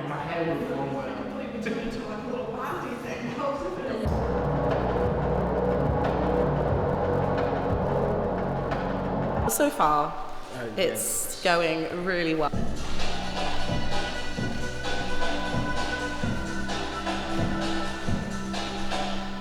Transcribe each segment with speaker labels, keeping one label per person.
Speaker 1: My hair went the wrong way. You turned into like a little bandy thing. So far, it's going really well.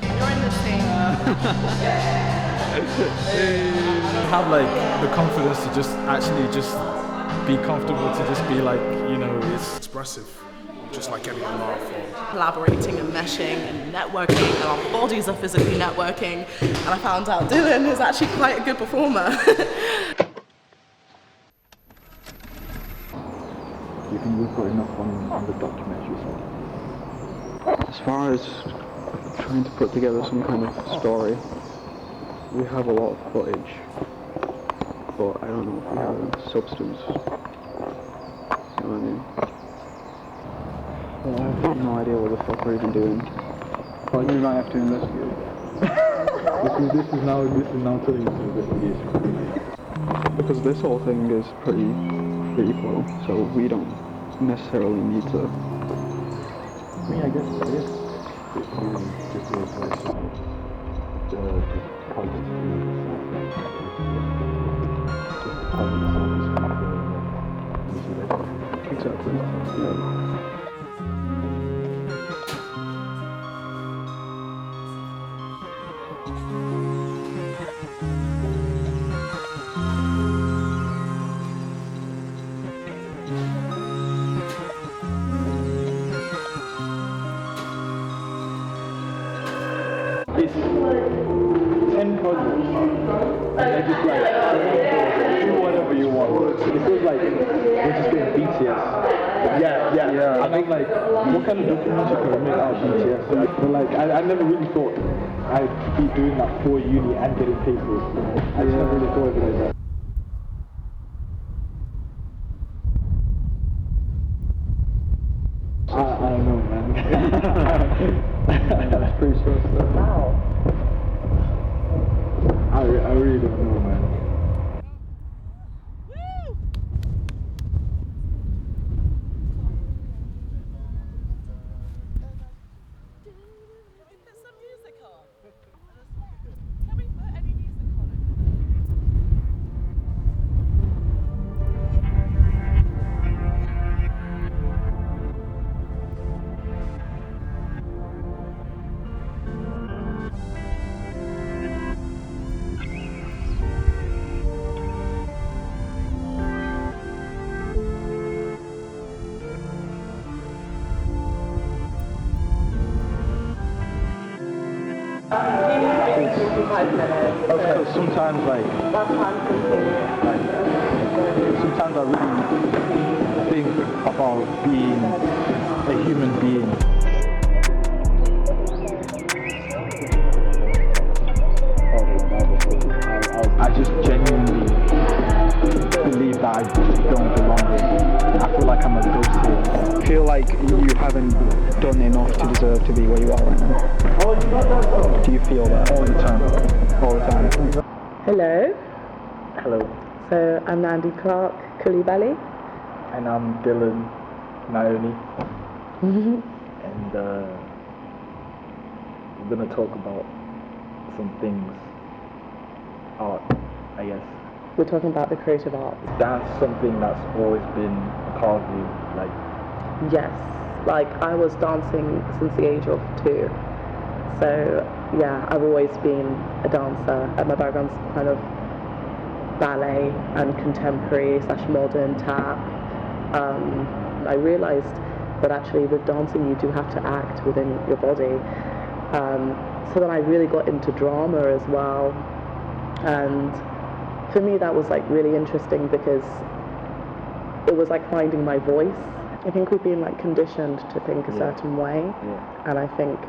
Speaker 1: You're in this thing.
Speaker 2: Have like the confidence to just actually just be comfortable, to just be like, you know, it's
Speaker 3: expressive, just like any other art form.
Speaker 1: Collaborating and meshing and networking, and our bodies are physically networking, and I found out Dylan is actually quite a good performer.
Speaker 4: Do you think we've got enough on the documentary side? As far as trying to put together some kind of story, we have a lot of footage, but I don't know if we have substance. You know what I mean? Well, I have no idea what the fuck we're even doing. But we might have to investigate. this is now turning into an investigation. Because this whole thing is pretty free flow, so we don't necessarily need to. I mean, I guess just the exactly. Yeah. It's 10 projects, and they're just like, do whatever you want. It feels like we're just doing BTS. Yeah. I think like, what kind of documentary can we make out of BTS? But like, I never really thought I'd be doing that for uni and getting paid for it. I just never really thought of it like that. I don't know, man. That's pretty stressed out. Wow. I really don't know, man. Because sometimes sometimes I really think about being a human being. I just genuinely believe that I just don't belong here. I feel like I'm a ghost here. I feel like you haven't done enough to deserve to be where you are right now. Do you feel that all the time? All the time.
Speaker 5: Hello.
Speaker 4: Hello.
Speaker 5: So I'm Nandi-Clarke, coulibaly.
Speaker 4: And I'm Dylan, Nyoni. And we're going to talk about some things. Art, I guess.
Speaker 5: We're talking about the creative arts.
Speaker 4: That's something that's always been a part of you, like?
Speaker 5: Yes. Like, I was dancing since the age of 2. So, yeah, I've always been a dancer. And my background's kind of ballet and contemporary / modern tap. I realized that actually with dancing you do have to act within your body. So then I really got into drama as well. And for me that was like really interesting because it was like finding my voice. I think we've been like conditioned to think a certain way, and I think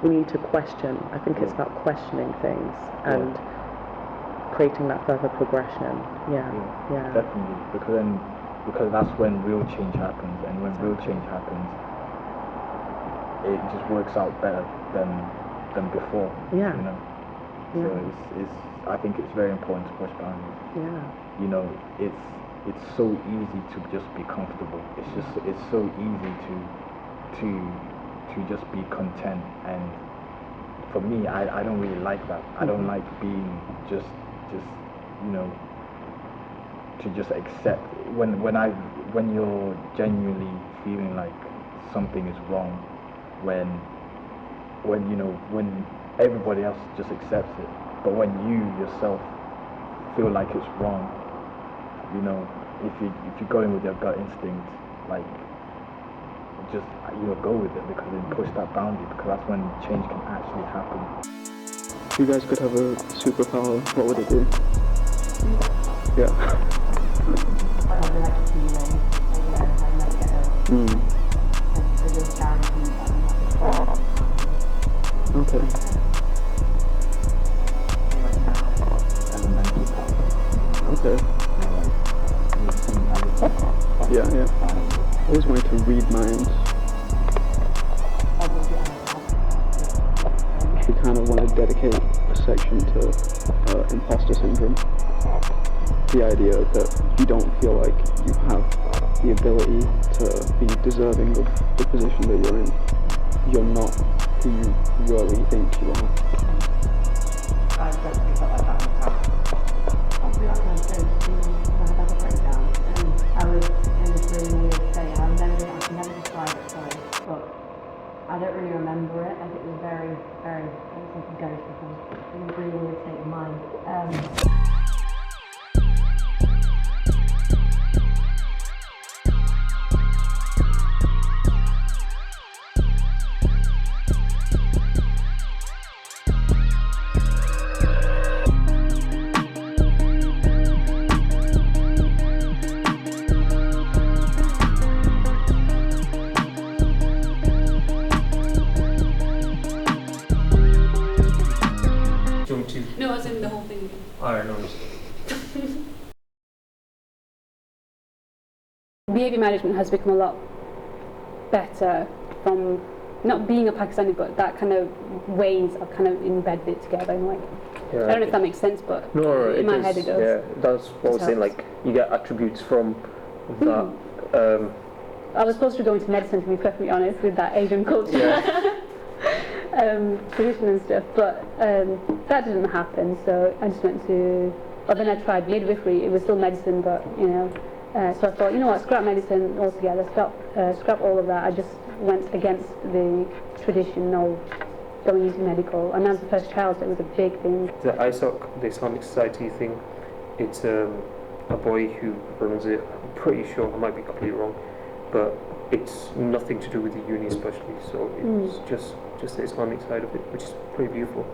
Speaker 5: we need to question. I think it's about questioning things and creating that further progression.
Speaker 4: Definitely, because that's when real change happens, and when real change happens it just works out better than before. You know?
Speaker 2: So I think it's very important to push boundaries.
Speaker 5: Yeah.
Speaker 2: You know, it's so easy to just be comfortable. It's so easy to just be content. And for me, I don't really like that. I don't like being just you know, to just accept when you're genuinely feeling like something is wrong, when you know, when everybody else just accepts it, but when you yourself feel like it's wrong, you know, if you go in with your gut instinct, like, just, you know, go with it, because then push that boundary, because that's when change can actually happen.
Speaker 6: If you guys could have a superpower, what would it be? Yeah.
Speaker 7: Probably like a feeling, you know, like get a real guarantee that I'm not
Speaker 6: Okay. Okay. Yeah. I always wanted to read minds. We kind of want to dedicate a section to imposter syndrome. The idea that you don't feel like you have the ability to be deserving of the position that you're in. You're not who you really think you are.
Speaker 7: I've definitely felt like that in the past. Probably like when I was going to school when I had a breakdown, and I was in this really weird state. I can never describe it, sorry, but I don't really remember it. Like, it was very, very, it was like a ghost or something. It was a really weird state of mind.
Speaker 8: No, as in the whole thing.
Speaker 9: Alright, no.
Speaker 8: Behaviour management has become a lot better from not being a Pakistani, but that kind of ways of kind of embedded it together. And like,
Speaker 9: Yeah,
Speaker 8: I don't know if that makes sense, but in my head it does.
Speaker 9: Yeah, that's what I was saying.
Speaker 8: helps.
Speaker 9: Like, you get attributes from that.
Speaker 8: I was supposed to go into medicine, to be perfectly honest, with that Asian culture. Tradition and stuff, but that didn't happen, so I just went to, then I tried midwifery. It was still medicine, but you know, so I thought, you know what, scrap medicine altogether, scrap all of that. I just went against the tradition of going into medical, and I was the first child, so it was a big thing.
Speaker 9: The ISOC, the Islamic Society thing, it's a boy who runs it. I'm pretty sure, I might be completely wrong, but it's nothing to do with the uni especially, so it's just the Islamic side of it, which is pretty beautiful.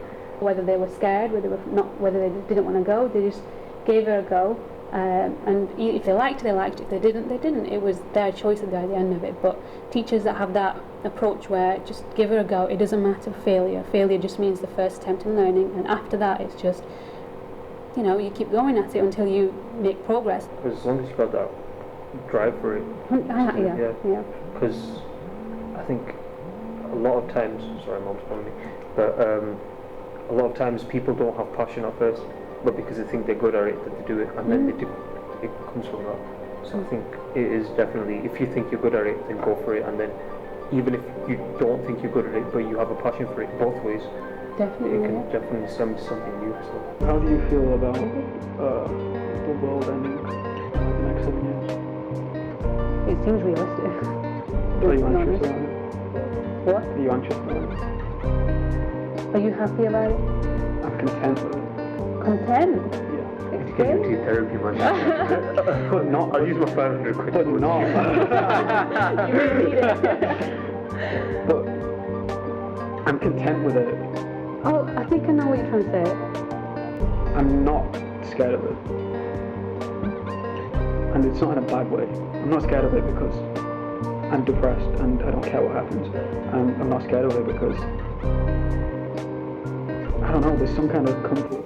Speaker 8: Whether they were scared, whether they didn't want to go, they just gave it a go. And if they liked it, they liked it. If they didn't, they didn't. It was their choice at the end of it. But teachers that have that approach where just give it a go, it doesn't matter failure. Failure just means the first attempt in learning, and after that, it's just, you know, you keep going at it until you make progress.
Speaker 9: As long as you've got that drive for it.
Speaker 8: Yeah.
Speaker 9: Because I think a lot of times, sorry, Mom's calling me, but a lot of times people don't have passion at first, but because they think they're good at it, that they do it, and then they do, it comes from that. So I think it is definitely, if you think you're good at it, then go for it, and then even if you don't think you're good at it, but you have a passion for it both ways,
Speaker 8: Definitely.
Speaker 9: it can definitely stem to something new. So.
Speaker 6: How do you feel about the world ending in the next 7 years?
Speaker 8: It seems realistic.
Speaker 6: Are you
Speaker 8: to be
Speaker 6: anxious
Speaker 8: honest.
Speaker 6: about it?
Speaker 8: What?
Speaker 6: Are you anxious about it?
Speaker 8: Are you happy about it?
Speaker 6: I'm content with it.
Speaker 8: Content?
Speaker 6: Yeah.
Speaker 8: Explain?
Speaker 9: Get into therapy, man.
Speaker 6: But not.
Speaker 9: I'll use my 500 quid.
Speaker 6: But not.
Speaker 8: You really need it.
Speaker 6: But I'm content with it.
Speaker 8: Oh, I think I know what you're trying to say.
Speaker 6: I'm not scared of it. And it's not in a bad way. I'm not scared of it because I'm depressed and I don't care what happens. I'm not scared of it because, I don't know, there's some kind of comfort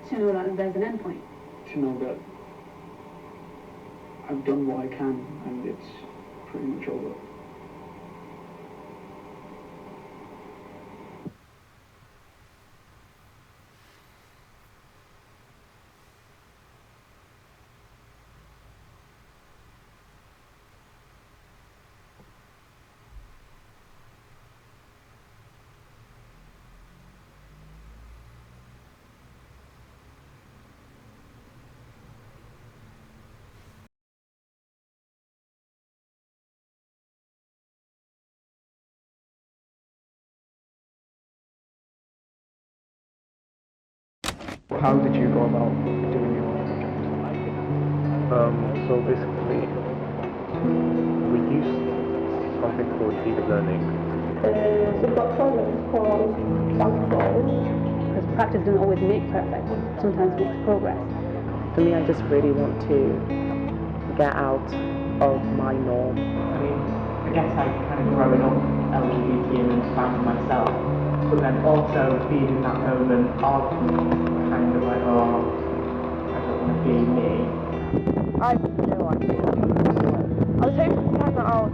Speaker 8: To know that there's an end point.
Speaker 6: to know that I've done what I can and it's pretty much over. How did you go about doing your project?
Speaker 9: So basically, we used something called deep learning.
Speaker 7: So we've got programs called
Speaker 8: Because practice doesn't always make perfect, it sometimes makes progress.
Speaker 5: For me, I just really want to get out of my norm.
Speaker 10: I mean, I guess I kind of growing up LGBT and understanding myself, but then also being in that moment of kind of like, oh, I don't want to be me.
Speaker 5: I have no idea. I was hoping to find that out.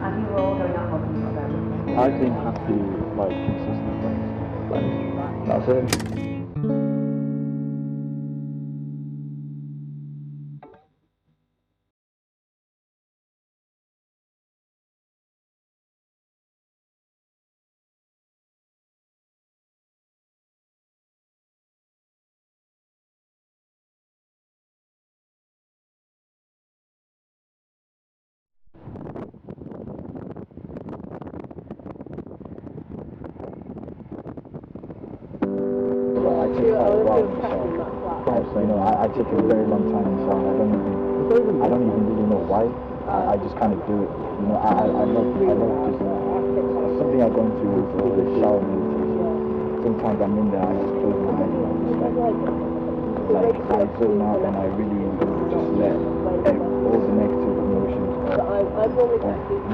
Speaker 7: I think we're all going out looking for them.
Speaker 4: I've been happy, like, consistently. Like, that's it.
Speaker 2: I take quite a while myself. So, you know, I take a very long time myself. I don't even really know why. I just kind of do it. You know, I love just something I go into is the shower meditation. Sometimes I'm in there, I just close my eyes and I'm just like I zone out and I really just let all the negative emotions of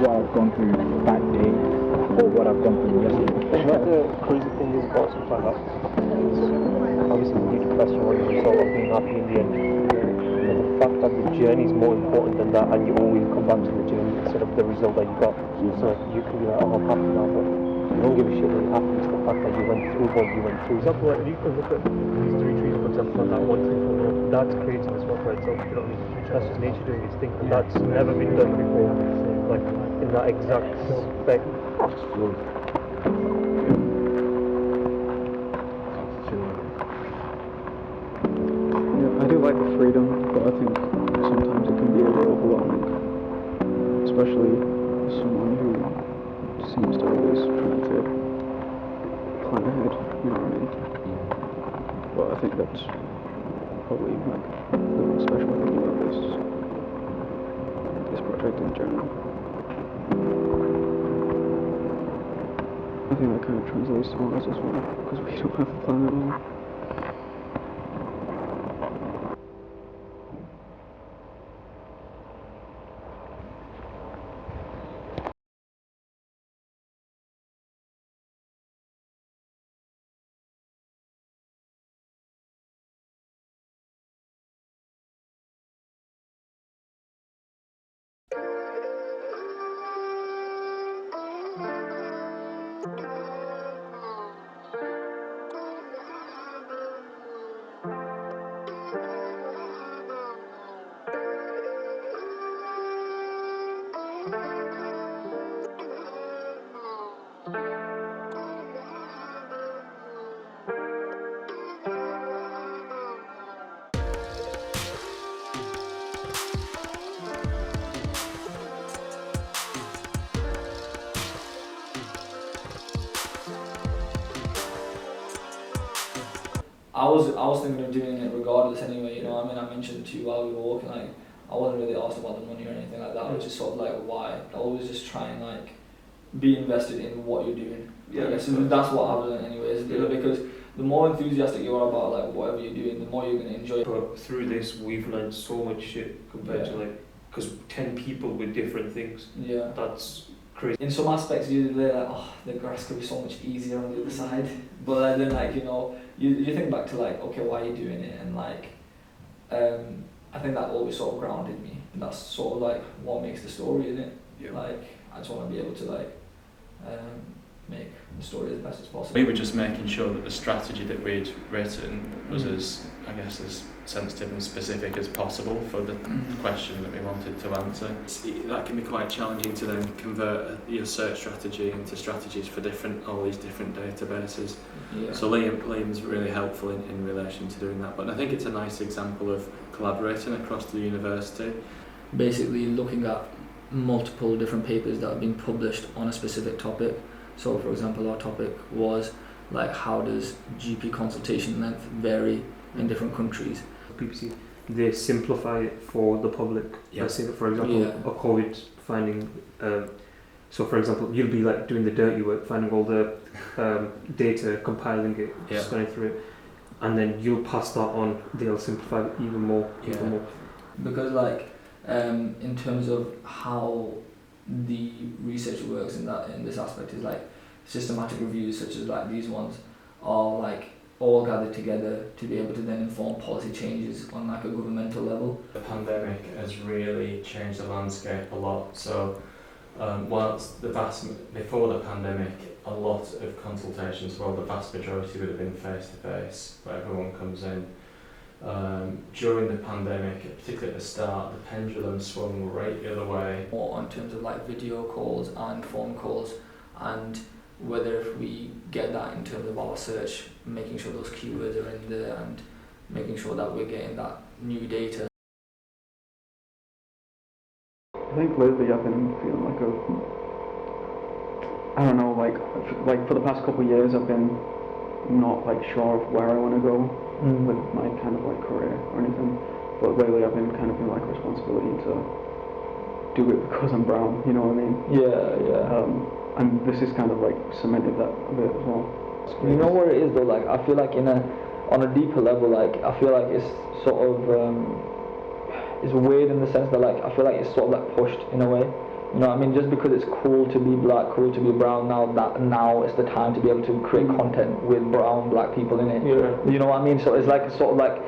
Speaker 2: what I've gone through that day or what I've gone through yesterday.
Speaker 9: What the crazy thing is about something like that is obviously when you're depressed or the result of being happy in the end. You know, the fact that the journey is more important than that, and you always come back to the journey instead of the result that you got. So you can be like, oh, I'm happy now, but you don't give a shit that you're happy. It's the fact that you went through what you went through. For example, like, you can look at these three trees, for example, on that one tree for now. That's creating this one for itself. You know what I mean? That's just nature doing its thing, and that's never been done before. Like in that exact spec.
Speaker 6: Yeah, I do like the freedom, but I think sometimes it can be a bit overwhelming, especially as someone who seems to always try to plan ahead, you know what I mean? But I think that's probably like the most special thing about this project in general. I think that kind of translates to ours as well, because we don't have a plan at all.
Speaker 11: I was thinking of doing it regardless anyway, you know what I mean? I mentioned to you while we were walking, like, I wasn't really asked about the money or anything like that. I was just sort of like, why? I always just try and like be invested in what you're doing. Yeah, I guess that's what I've learned anyways, you know, because the more enthusiastic you are about like whatever you're doing, the more you're going to enjoy it.
Speaker 9: But through this, we've learned so much shit compared to like, because 10 people with different things. Yeah. That's crazy.
Speaker 11: In some aspects, you're like, oh, the grass could be so much easier on the other side. But then, like, you know, you think back to like, okay, why are you doing it? And like, I think that always sort of grounded me. And that's sort of like what makes the story, isn't it? Yeah. Like, I just want to be able to like make the story as best as possible.
Speaker 12: We were just making sure that the strategy that we'd written was as, I guess, as sensitive and specific as possible for the question that we wanted to answer. That can be quite challenging to then convert your search strategy into strategies for all these different databases. Yeah. So Liam's really helpful in relation to doing that, but I think it's a nice example of collaborating across the university.
Speaker 11: Basically looking at multiple different papers that have been published on a specific topic. So for example, our topic was like how does GP consultation length vary in different countries.
Speaker 9: PPC, they simplify it for the public.
Speaker 11: Yeah.
Speaker 9: Let's say, for example, a COVID finding. So, for example, you'll be like doing the dirty work, finding all the data, compiling it, just going through it, and then you'll pass that on. They'll simplify it even more.
Speaker 11: Because like in terms of how the research works in this aspect is like systematic reviews such as like these ones are like all gathered together to be able to then inform policy changes on like a governmental level.
Speaker 12: The pandemic has really changed the landscape a lot. So whilst before the pandemic, a lot of consultations, well, the vast majority would have been face-to-face, where everyone comes in. During the pandemic, particularly at the start, the pendulum swung right the other way.
Speaker 11: More in terms of like video calls and phone calls, and whether if we get that in terms of our search, making sure those keywords are in there and making sure that we're getting that new data.
Speaker 6: I think lately I've been feeling like I don't know, like for the past couple of years I've been not like sure of where I want to go with my kind of like career or anything, but lately I've been kind of feeling like a responsibility to do it because I'm brown, you know what I mean? And this is kind of like cemented that a bit as well.
Speaker 13: You know what it is though, like I feel like on a deeper level, like I feel like it's sort of it's weird in the sense that like I feel like it's sort of like pushed in a way. You know what I mean? Just because it's cool to be black, cool to be brown, now it's the time to be able to create content with brown, black people in it.
Speaker 6: Yeah.
Speaker 13: You know what I mean? So it's like sort of like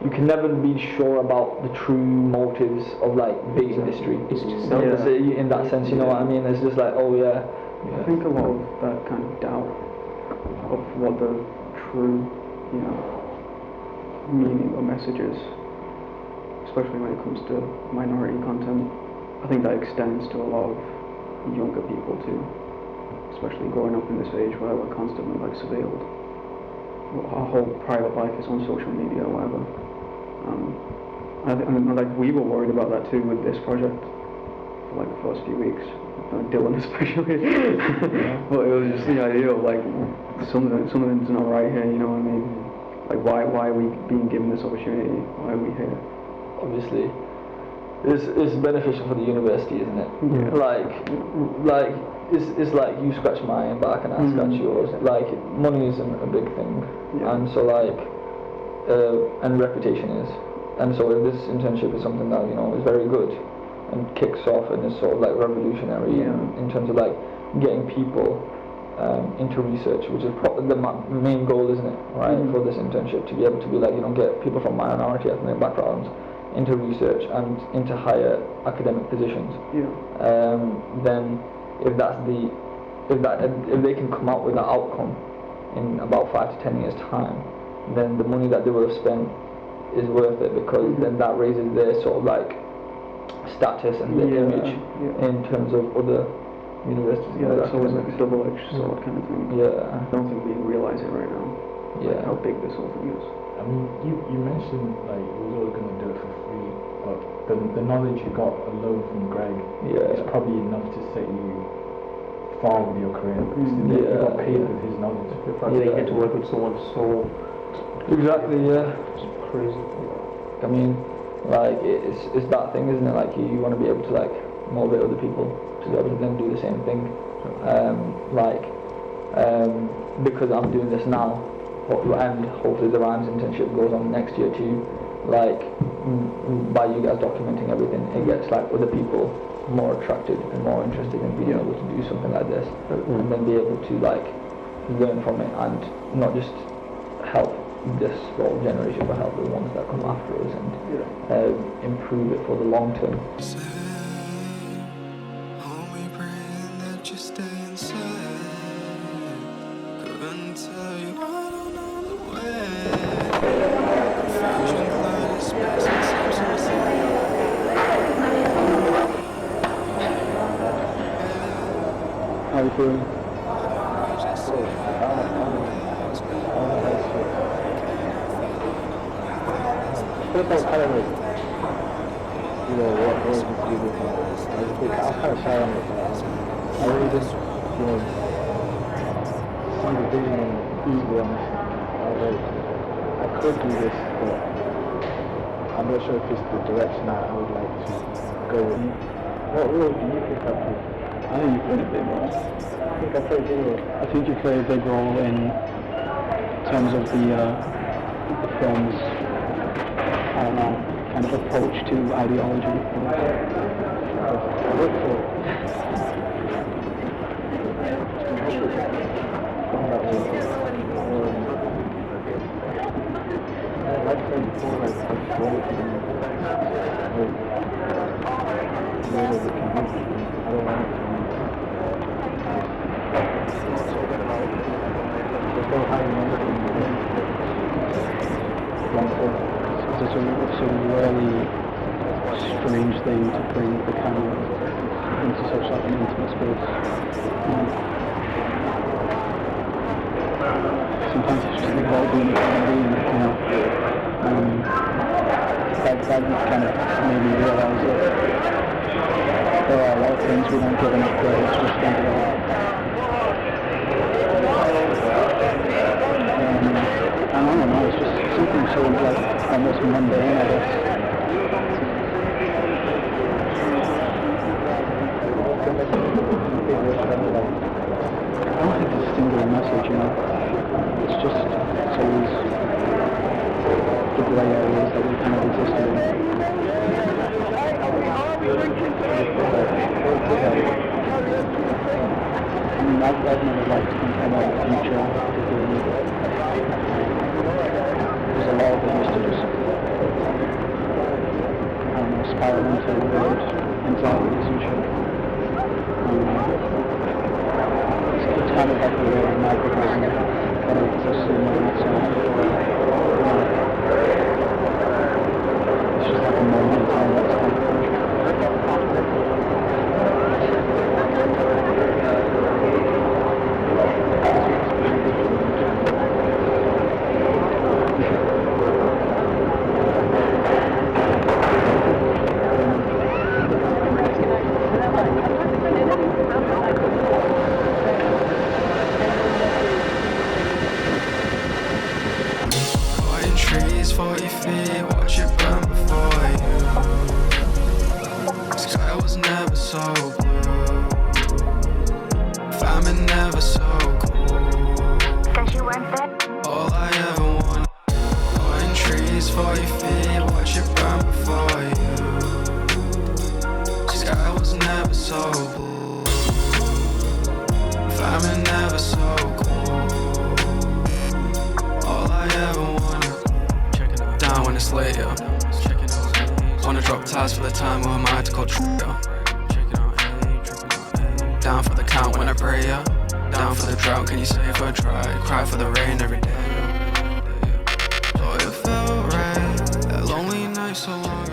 Speaker 13: you can never be sure about the true motives of like big industry. It's just in that sense, you know what I mean? It's just like, oh yeah.
Speaker 6: I think a lot of that kind of doubt of what the true, you know, meaning or message is, especially when it comes to minority content, I think that extends to a lot of younger people too, especially growing up in this age where we're constantly like surveilled. Our whole private life is on social media or whatever. And like we were worried about that too with this project for like the first few weeks. Dylan especially, but it was just the idea of like something's not right here, you know what I mean? Like why are we being given this opportunity? Why are we here?
Speaker 13: Obviously, it's beneficial for the university, isn't it?
Speaker 6: Yeah.
Speaker 13: Like it's like you scratch my back and I scratch yours. Like money isn't a big thing, and so like and reputation is, and so if this internship is something that you know is very good and kicks off and is sort of like revolutionary in terms of like getting people into research, which is the main goal, isn't it, right, for this internship, to be able to be like, you know, get people from minority ethnic backgrounds into research and into higher academic positions. Then if they can come out with that outcome in about 5 to 10 years time, then the money that they would have spent is worth it, because then that raises their sort of like status and the image in terms of other universities.
Speaker 6: Yeah, that's always like a double-edged sword kind of thing.
Speaker 13: Yeah.
Speaker 6: I don't think we realise it right now.
Speaker 13: Yeah.
Speaker 6: Like how big this whole thing is.
Speaker 2: I mean, you mentioned like you was always going to do it for free, but the knowledge you got alone from Greg is probably enough to set you far with your career. You got paid with his knowledge.
Speaker 9: The fact that you get to work with someone so
Speaker 13: exactly,
Speaker 9: it's crazy.
Speaker 13: I mean, like it's that thing, isn't it? Like you want to be able to like motivate other people to be able to then do the same thing. Because I'm doing this now, and hopefully the Rhymes internship goes on next year too. Like by you guys documenting everything, it gets like other people more attracted and more interested in being able to do something like this, and then be able to like learn from it and not just help this whole generation, but help the ones that come after us and improve it for the long term.
Speaker 6: How are you feeling?
Speaker 4: What about kind of like, you know, what was you do different? I was kind of shy on it. I really just, you know, see the vision
Speaker 2: be honest. I could do this, but I'm not sure if it's the direction I would like to go in. What role do you think I play?
Speaker 6: I think you played a big role.
Speaker 2: I think I played a big role.
Speaker 6: I think you play a big role in terms of the film's, I don't know, kind of approach to ideology.
Speaker 2: I look for I like playing before, like control it and whatever it can be. I don't want it to be there's no hiding anything.
Speaker 6: It's a really strange thing to bring the camera into such like an intimate space. Sometimes it's just about being a comedy, you know. That kind of made me realise that there are a lot of things we don't give enough credit to just think about. And I don't know, it's just something so like almost mundane, I guess. I don't think it's a singular message, you know. It's just, it's always the grey areas that we kind of existed in. I mean, I've never liked to think about the future particularly. There's a lot of it used to just, I don't know, spiral into weird anxieties and shit. It's kind of like a weird microcosm that exists in itself. It's just like a moment in time that's kind of
Speaker 14: cry for the rain every day. Oh, it felt right, that lonely night so long